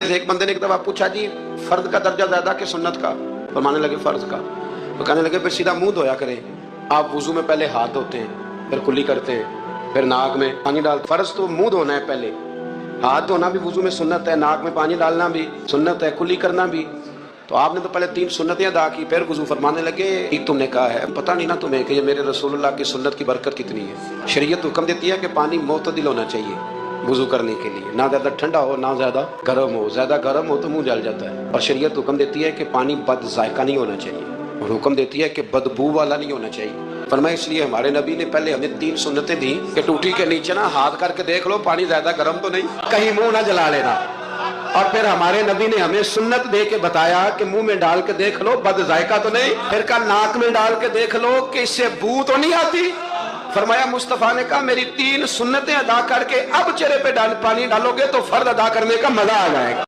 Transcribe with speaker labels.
Speaker 1: ایک بندے نے ایک دفعہ پوچھا جی فرض کا درجہ زیادہ کہ سنت کا؟ فرمانے لگے فرض کا۔ تو کہنے لگے پھر سیدھا منہ دھویا کریں، آپ وضو میں پہلے ہاتھ دھوتے ہیں پھر کلی کرتے ہیں پھر ناک میں پانی ڈالتے، فرض تو منہ دھونا ہے پہلے، ہاتھ دھونا بھی وضو میں سنت ہے، ناک میں پانی ڈالنا بھی سنت ہے، کلی کرنا بھی۔ تو آپ نے تو پہلے 3 سنتیں ادا کی پھر وضو۔ فرمانے لگے تم نے کہا ہے پتہ نہیں نا تمہیں کہ یہ میرے رسول اللہ کی سنت کی برکت کتنی ہے۔ شریعت حکم دیتی ہے کہ پانی معتدل ہونا چاہیے وضو کرنے کے لیے، نہ زیادہ ٹھنڈا ہو نہ زیادہ گرم ہو، زیادہ گرم ہو تو منہ جل جاتا ہے۔ اور شریعت حکم دیتی ہے کہ پانی بد ذائقہ نہیں ہونا چاہیے، اور حکم دیتی ہے کہ بدبو والا نہیں ہونا چاہیے۔ فرمایا اس لیے ہمارے نبی نے پہلے ہمیں 3 سنتیں دی کہ ٹوٹی کے نیچے نا ہاتھ کر کے دیکھ لو پانی زیادہ گرم تو نہیں، کہیں منہ نہ جلا لینا۔ اور پھر ہمارے نبی نے ہمیں سنت دے کے بتایا کہ منہ میں ڈال کے دیکھ لو بد ذائقہ تو نہیں، پھر کہا ناک میں ڈال کے دیکھ لو کہ اس سے بو تو نہیں آتی۔ فرمایا مصطفیٰ نے کہا میری 3 سنتیں ادا کر کے اب چہرے پہ پانی ڈالو گے تو فرض ادا کرنے کا مزہ آ جائے گا۔